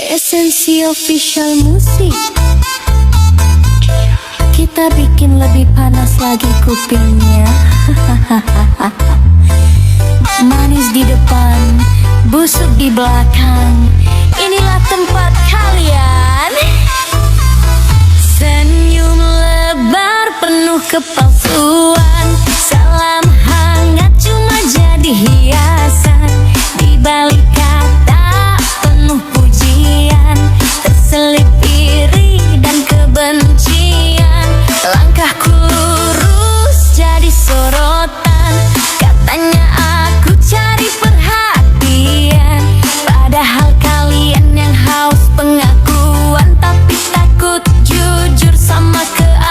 Esensi official musik. Kita bikin lebih panas lagi kupingnya. Manis di depan, busuk di belakang. Inilah tempat kalian. Senyum lebar penuh kepalsuan. Salam hangat cuma jadi hiasan. Di balik kata penuh pujian, terselip iri dan kebencian. Langkahku lurus jadi sorotan. Katanya aku cari perhatian, padahal kalian yang haus pengakuan, tapi takut jujur sama keadaan.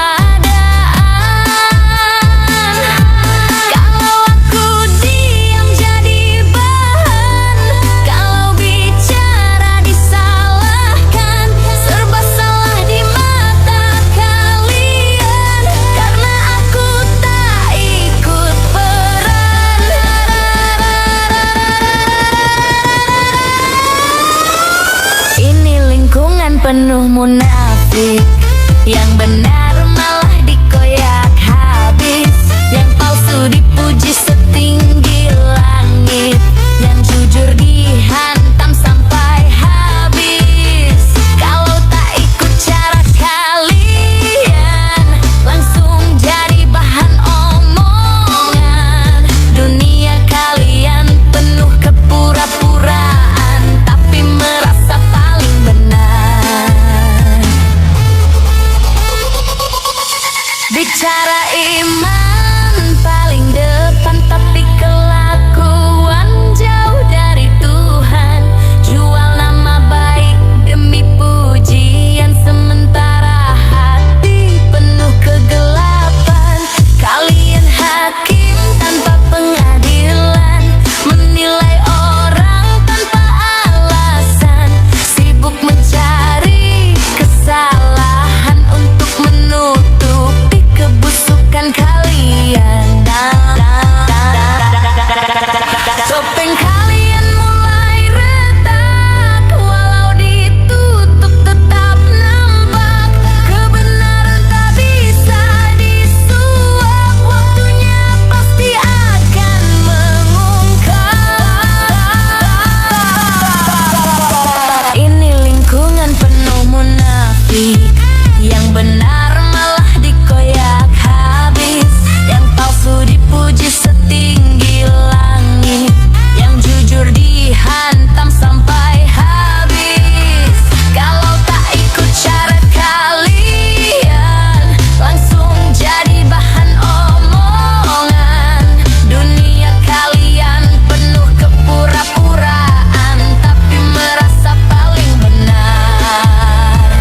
Kalau aku diam jadi bahan, kalau bicara disalahkan, serba salah di mata kalian, karena aku tak ikut peran. Ini lingkungan penuh munafik, yang benar malah dikoyak habis, yang palsu dipuji setinggi langit, yang jujur dihantam sampai habis. Kalau tak ikut cara kalian, langsung jadi bahan omongan. Dunia kalian penuh kepura-puraan, tapi merasa paling benar. Bicara iman paling depan, tapi kelakuan jauh dari Tuhan. Jual nama baik demi pujian, sementara hati penuh kegelapan. Kalian hakim tanpa pengadilan, menilai orang tanpa alasan, sibuk mencari kesalahan untuk menutupi kebusukan kalian. Topeng kalian mulai retak, walau ditutup tetap nampak. Kebenaran tak bisa disuap, waktunya pasti akan mengungkap. Ini lingkungan penuh munafik, yang benar malah dikoyak habis, yang palsu dipuji setinggi langit, yang jujur dihantam sampai habis. Kalau tak ikut cara kalian, langsung jadi bahan omongan. Dunia kalian penuh kepura-puraan, tapi merasa paling benar.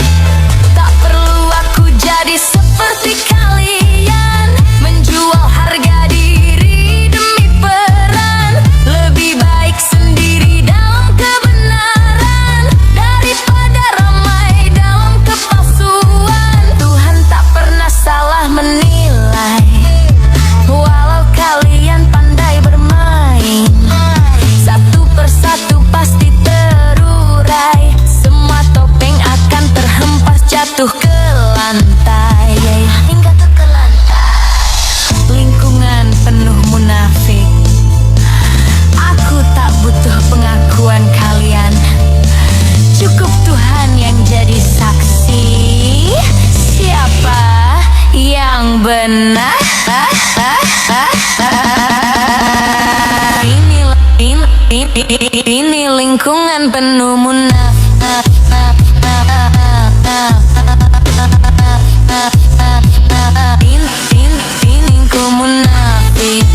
Tak perlu aku jadi seperti kalian, menjual harga diri demi peran. Lebih baik sendiri dalam kebenaran, daripada ramai dalam kepalsuan. Tuhan tak pernah salah menilai, walau kalian pandai bermain. Satu persatu pasti terurai, semua topeng akan terhempas jatuh ke lantai, hingga terkelantar. Lingkungan penuh munafik, aku tak butuh pengakuan kalian, cukup Tuhan yang jadi saksi. Siapa yang benar? Ini lingkungan penuh munafik. Lingkungan munafik.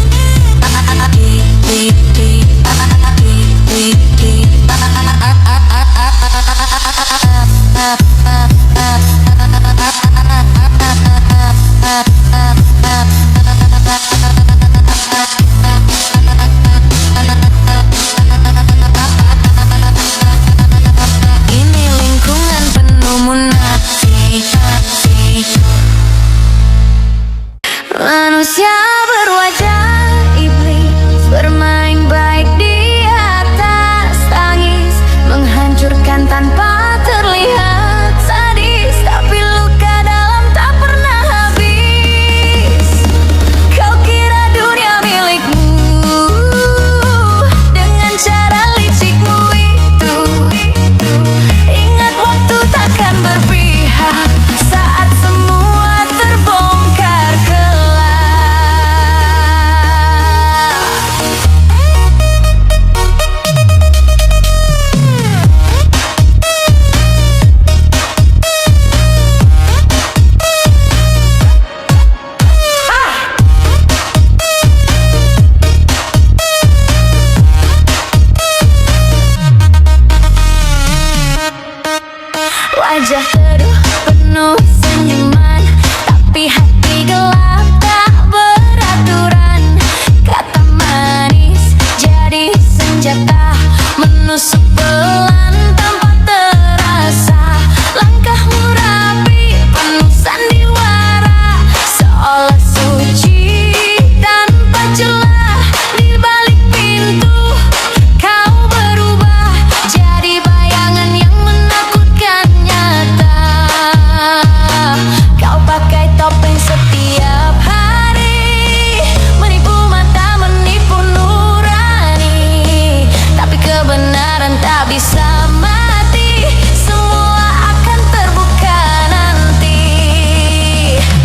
Wajah teduh penuh senyuman, tapi hati gelap tak beraturan. Kata manis jadi senjata, menusuk pelan tanpa terasa. Langkahmu rapi penuh sandiwara, seolah suci tanpa celah. Di balik pintu kau berubah jadi bayangan yang menakutkan nyata. Kau pakai topeng setiap hari, menipu mata, menipu nurani. Tapi kebenaran tak bisa mati, semua akan terbuka nanti.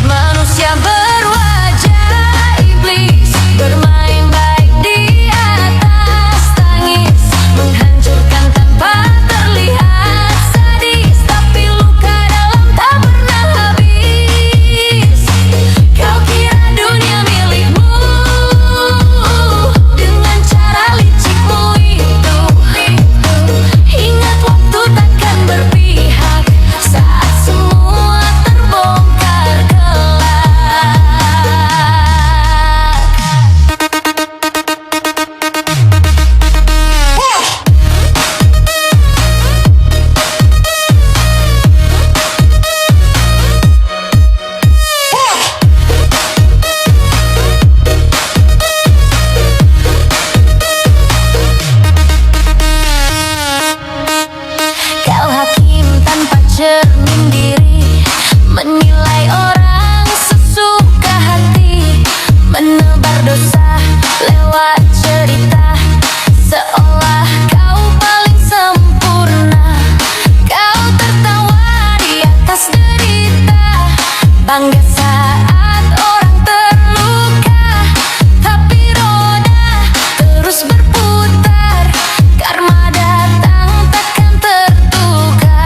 Manusia berwajah iblis, bermain baik di atas tangis, menghancurkan tanpa terlihat. Sadis tapi luka dalam tak pernah habis. Kau kira dunia milikmu dengan cara licikmu itu. Ingat waktu takkan berpihak saat semua terbongkar kelak. Kau hakim tanpa cermin diri, menilai orang sesuka hati, menebar dosa lewat cerita, seolah kau paling sempurna. Kau tertawa di atas derita, bangga saat orang terluka. Tapi roda terus berputar, karma datang takkan tertukar.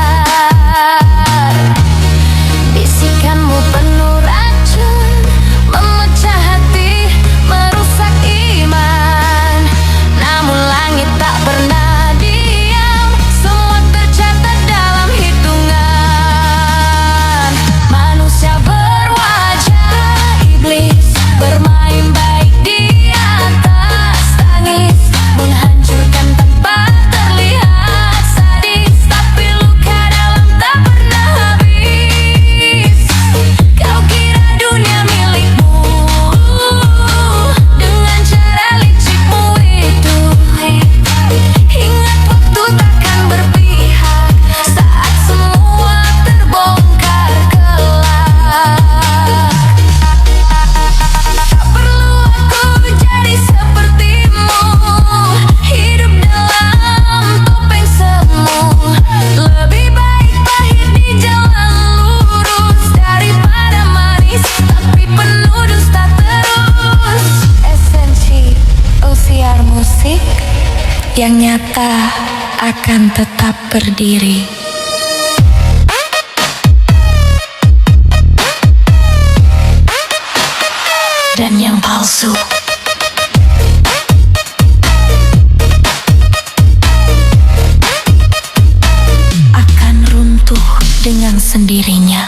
Bisikanmu penuh racun, memecah hati, merusak iman. Namun langit tak pernah diam, semua tercatat dalam hitungan. Manusia berwajah iblis, bermain baik di atas tangis, menghancurkan tanpa terlihat. Sadis tapi luka dalam tak pernah habis. Kau kira dunia milikmu dengan cara licikmu itu. Ingat waktu takkan berpihak saat semua terbongkar kelak. Tak perlu aku jadi sepertimu, hidup dalam topeng semu. Lebih baik pahit di jalan lurus daripada manis tapi penuh dusta terus. Esensi usiar musik yang nyata akan tetap berdiri. Dan yang palsu akan runtuh dengan sendirinya.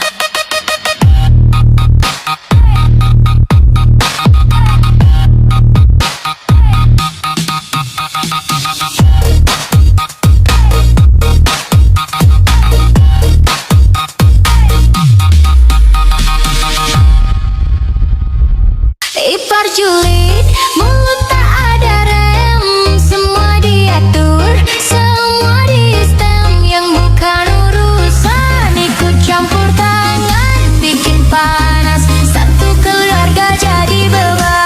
Ipar julid, mulut tak ada rem, semua diatur, semua di stem. Yang bukan urusan ikut campur tangan, bikin panas satu keluarga jadi beban.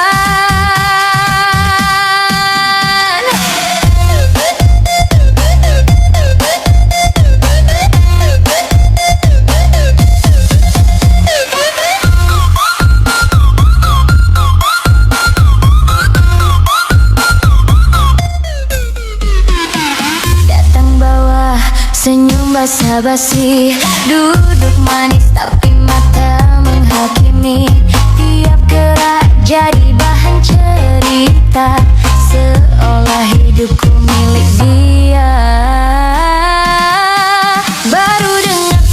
Senyum basa-basi, duduk manis tapi mata menghakimi. Tiap gerak jadi bahan cerita, seolah hidupku milik dia. Baru dengar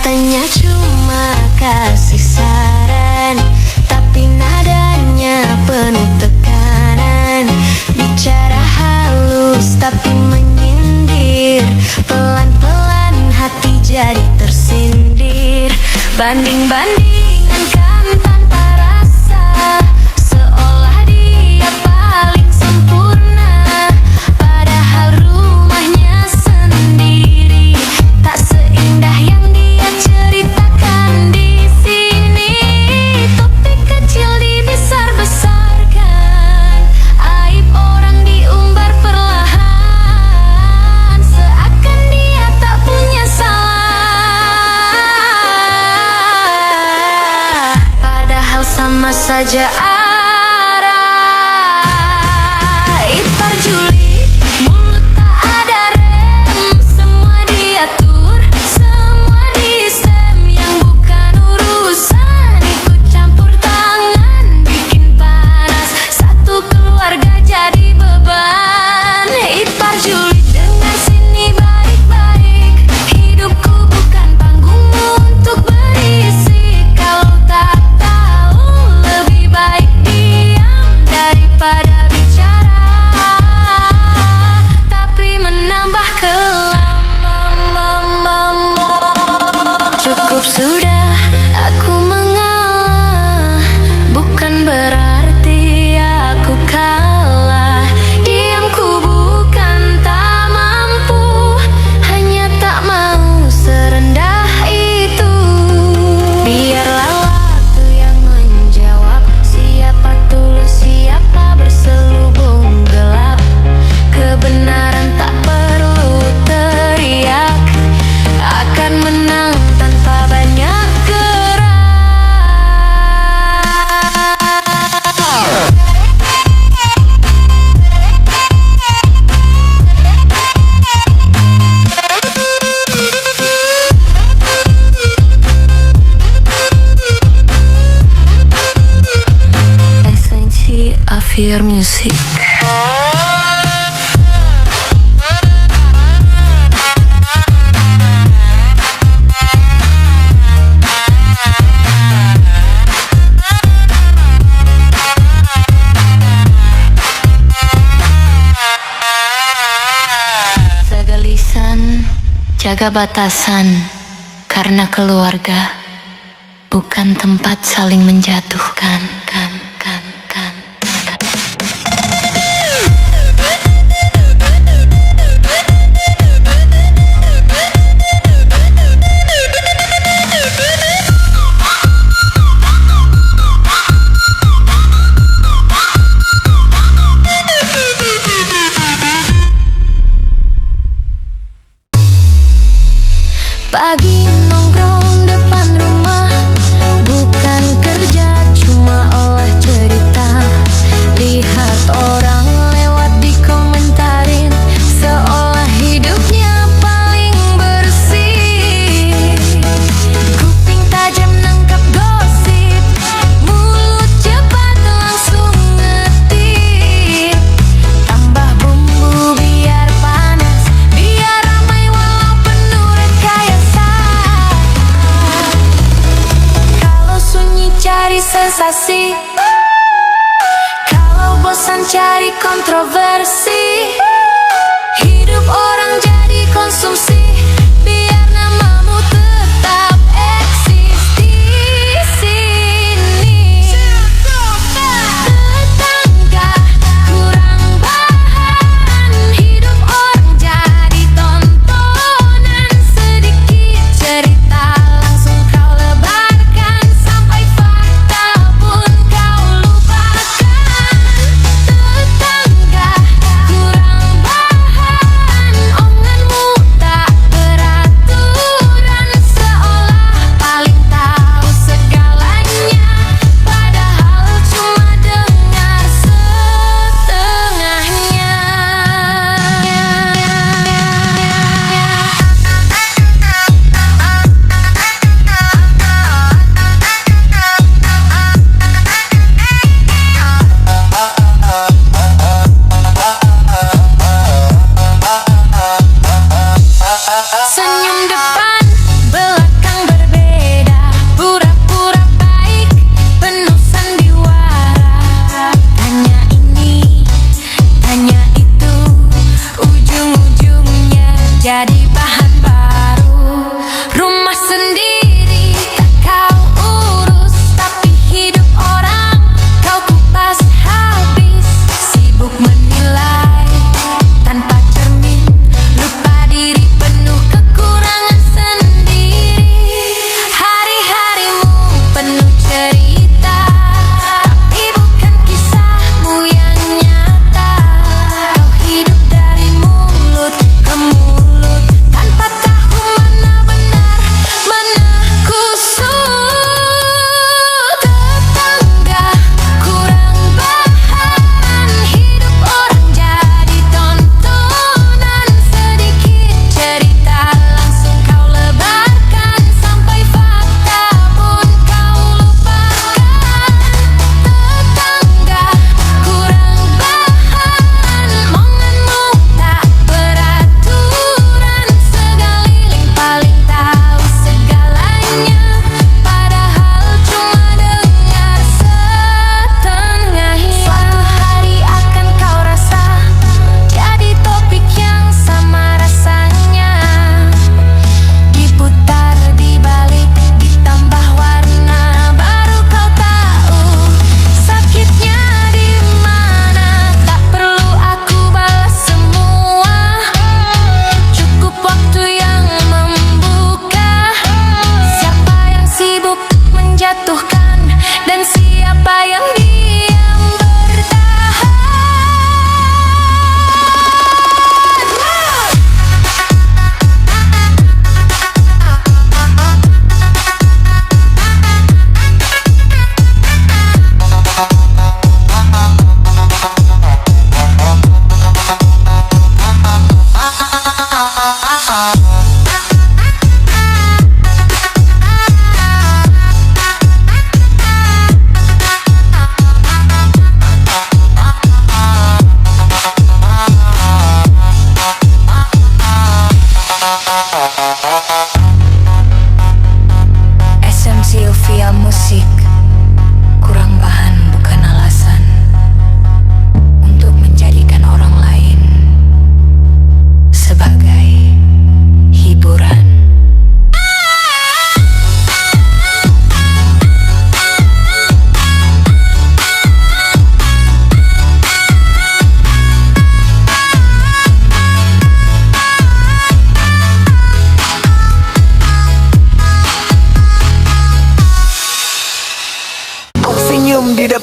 Katanya cuma kasih saran, tapi nadanya penuh tekanan. Bicara halus tapi menyindir, pelan-pelan hati jadi tersindir. Banding-bandingkan tanpa rasa, seolah dia paling sempurna, padahal rumahnya sendiri tak seindah yang dia ceritakan di sini. Topik kecil dibesar-besarkan, aib orang diumbar perlahan, seakan dia tak punya salah, padahal sama saja arah. Ipar Juli, mulut tak ada rem, semua diatur, semua distem, yang bukan urusan ikut campur tangan, bikin panas satu keluarga jadi beban. Ipar Juli, dengar sini baik-baik, hidupku bukan panggungmu untuk berisik. Kalau tak tahu, lebih baik diam daripada bicara, tapi menambah kelam. Cukup sudah, aku mengalah, bukan berarti aku kalah. Diamku bukan tak mampu, hanya tak mau serendah itu. Biarlah waktu yang menjawab, siapa tulus, siapa berselubung gelap. Kebenaran tak perlu teriak, akan menang tanpa banyak gerak. Esensi Afir Music. Segelisan, jaga batasan, karena keluarga bukan tempat saling menjatuhkan. Pagi nongkrong depan rumah, bukan kerja cuma olah cerita. Lihat orang lewat dikomentarin, seolah hidupnya paling bersih. Kuping tajam nangkap gosip, mulut cepat langsung ngetik. Tambah bumbu biar panas, biar ramai walau penuh rekayasa. Kalau sunyi cari sensasi, kalau bosan cari kontroversi. Hidup orang jadi konsumsi, biar namamu tetap eksis di sini. Tetangga kurang bahan, hidup orang jadi tontonan. Sedikit cerita langsung kau lebarkan, sampai fakta pun kau lupakan. Tetangga kurang bahan, omonganmu tak beraturan, seolah paling tahu segalanya, padahal cuma dengar setengahnya. Senyum depan, belakang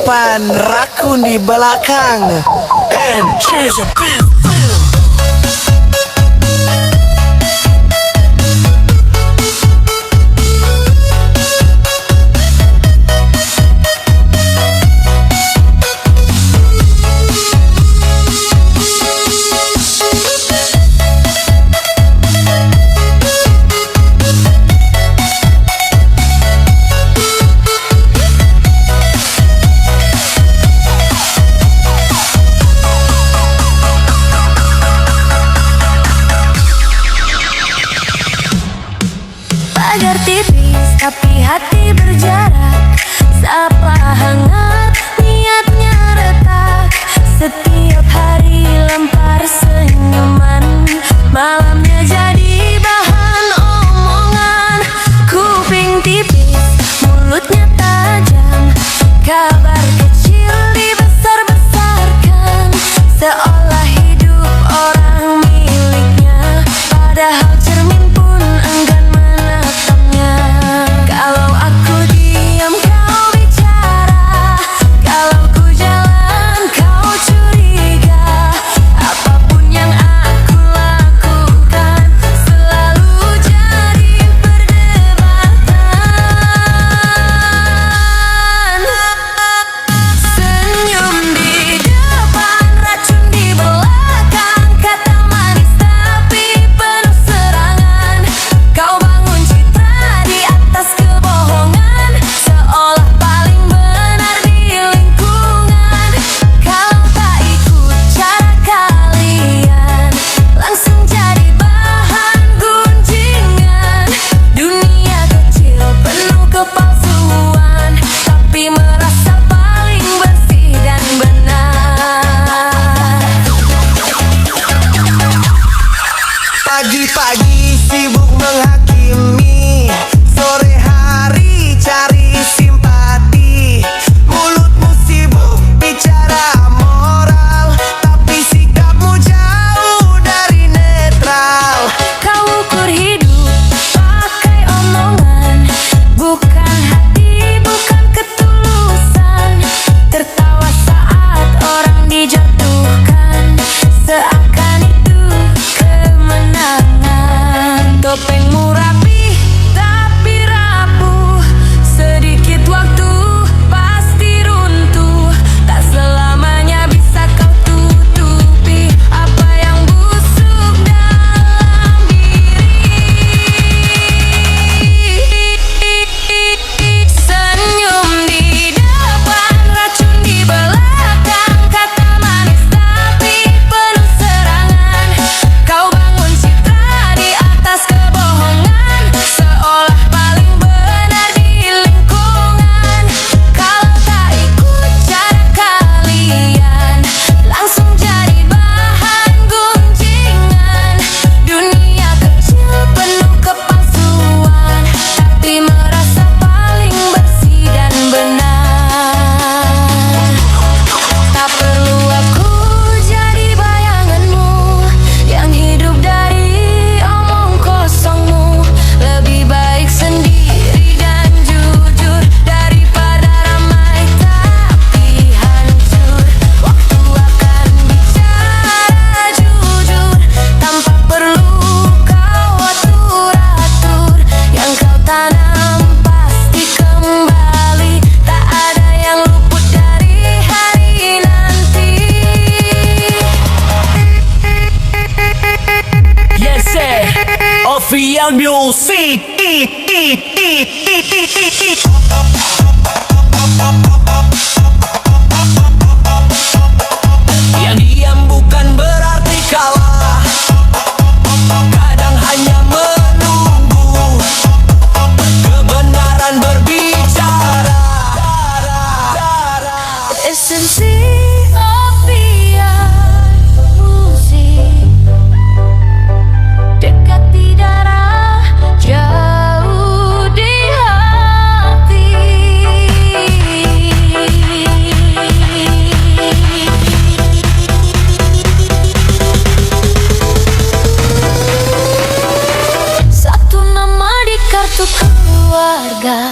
depan, rakun di belakang. And choose a beat. Pagar tipis tapi hati berjarak, sapa hangat niatnya retak. Setiap hari lempar senyuman, malamnya jadi bahan omongan. Kuping tipis, mulutnya tajam, kabar kecil dibesar-besarkan, seolah hidup orang miliknya, padahal cermin pun enggan menatapnya. Kalau aku diam kau bicara, kalau ku jalan kau curiga. Apapun yang aku lakukan selalu jadi perdebatan. Senyum di depan, racun di belakang, kata manis tapi penuh serangan. Kau bangun citra di atas kebohongan, seolah paling benar di lingkungan. Kalau tak ikut cara kalian, langsung jadi bahan gunjingan. Dunia kecil penuh kepalsuan, tapi merasa paling bersih dan benar. Pagi-pagi sibuk menghakimi, sore hari cari simpati. Mulutmu sibuk bicara moral, tapi sikapmu jauh dari netral. Kau ukur hidup pakai omongan, bukan hati, bukan ketulusan. Tertawa saat orang dijatuhkan, seakan itu kemenangan. Topengmu rapi tapi rapuh, sedikit waktu pasti runtuh. Tak selamanya bisa kau tutupi apa yang busuk dalam diri. Senyum di depan, racun di belakang, kata manis tapi penuh serangan. Kau bangun citra di atas kebohongan, seolah paling benar di lingkungan. Kalau tak ikut cara kalian, langsung jadi bahan gunjingan. Dunia kecil penuh kepalsuan, tapi merasa paling bersih dan benar. Tak perlu aku jadi bayanganmu, yang hidup dari omong kosongmu. Lebih baik sendiri dan jujur, daripada ramai tapi hancur. Waktu akan bicara jujur, tanpa perlu kau atur-atur. Yang kau tanam pasti kembali, tak ada yang luput dari hari nanti. Yes, sir. Official music. Yang diam bukan berarti kalah, kadang hanya menunggu kebenaran berbicara. Esensi opian musik, dekat di darah, jauh di hati. Satu nama di kartu keluarga,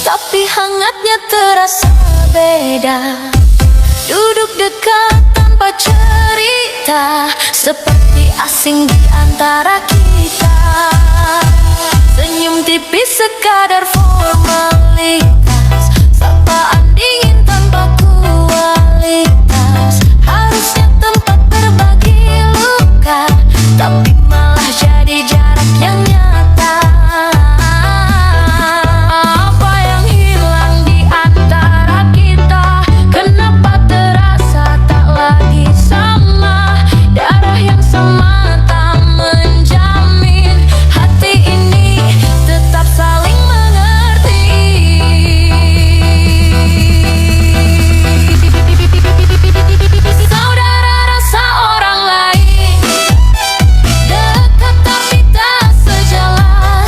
tapi hangatnya terasa berbeda. Duduk dekat tanpa cerita, seperti asing di antara kita. Senyum tipis sekadar formalitas, sapaan dingin tanpa kualitas. Harusnya tempat berbagi luka, tapi malah jadi jarak yang nyata. Apa yang hilang di antara kita? Kenapa terasa tak lagi sama? Darah yang sama tak menjamin hati ini tetap saling mengerti. Saudara rasa orang lain, dekat tapi tak sejalan.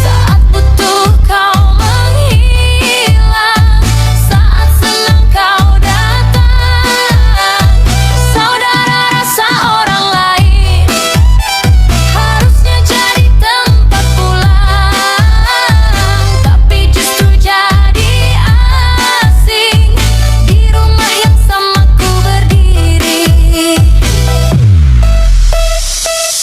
Saat butuh kau menghilang, saat senang kau datang. Saudara rasa orang lain, harusnya jadi tempat pulang, tapi justru jadi asing di rumah yang sama ku berdiri.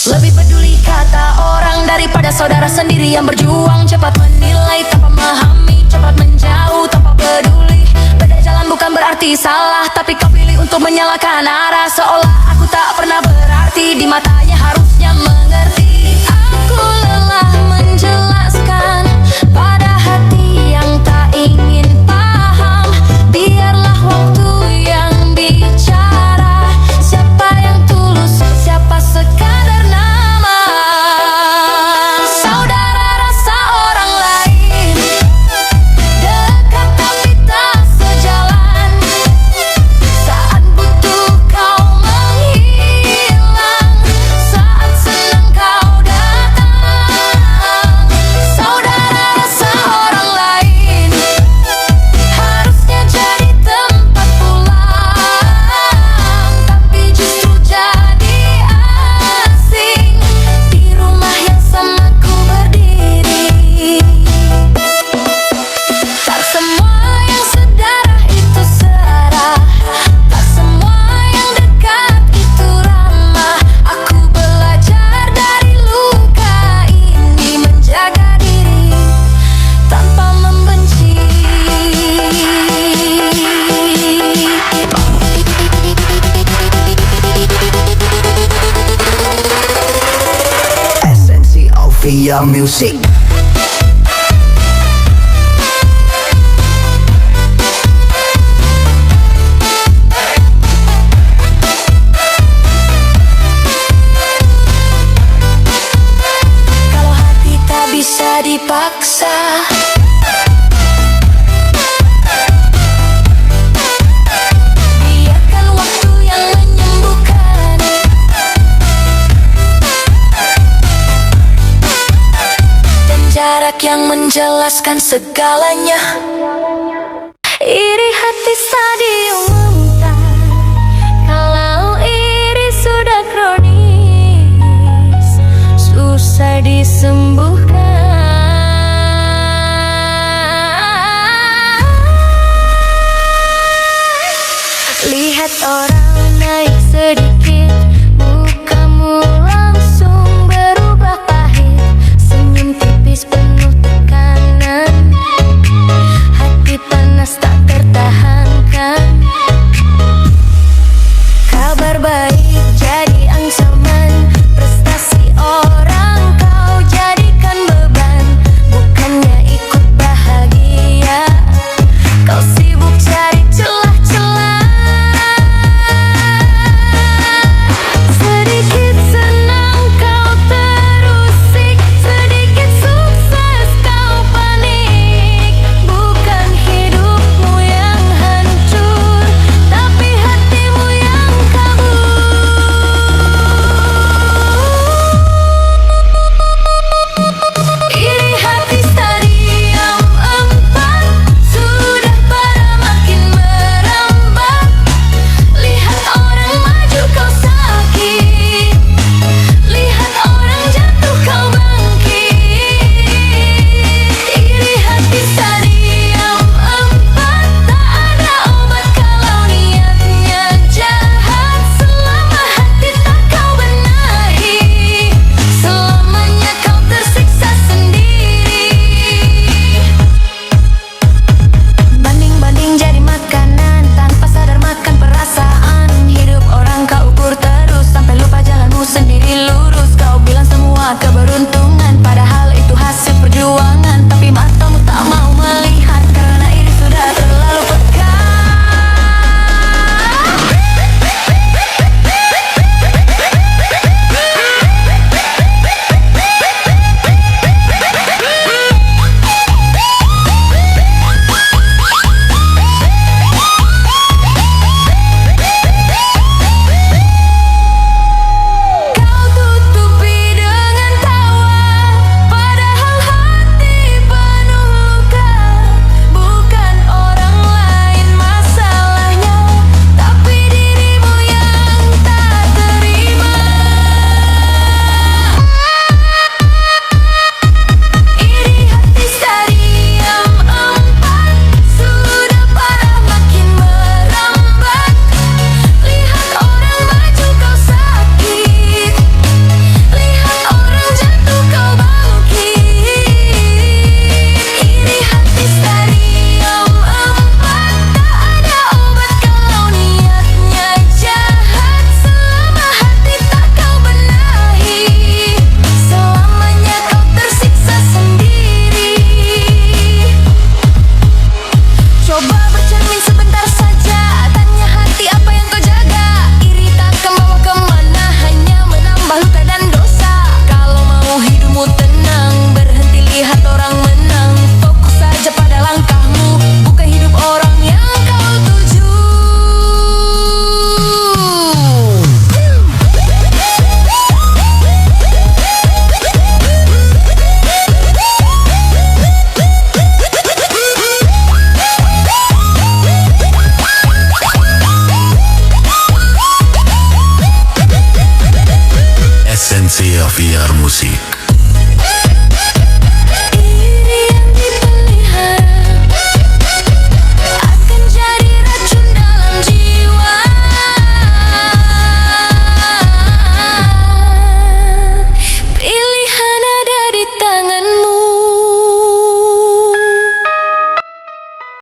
Lebih peduli kata orang daripada saudara sendiri yang berjuang, cepat menilai tanpa memahami, cepat menjauh tanpa peduli. Beda jalan bukan berarti salah, tapi kau pilih untuk menyalahkan arah, seolah aku tak pernah berarti di matanya, harusnya mengerti. Aku lelah menjelaskan pada hati yang tak ingin paham. Biarlah waktu yang bicara, siapa yang tulus, siapa sekadar nama. Saudara rasa orang lain, dekat tapi tak sejalan. Saat butuh kau menghilang, saat senang kau datang. Saudara rasa orang lain, harusnya jadi tempat pulang, tapi justru jadi asing di rumah yang sama ku berdiri. Tak semua yang sedarah itu searah, tak semua yang dekat itu ramah. Aku belajar dari luka ini, menjaga diri tanpa membenci. Esensi Alvia Music. Kalau hati tak bisa dipaksa, biarkan waktu yang menyembuhkan. Dan jarak yang menjelaskan segalanya. Iri hati stadium memutar, kalau iri sudah kronis, susah disembuhkan. Lihat orang naik sedikit, mukamu langsung berubah pahit. Senyum tipis penuh tekanan, hati panas tak tertahankan. Kabar baik jadi ancaman, prestasi orang kau jadikan beban. daripada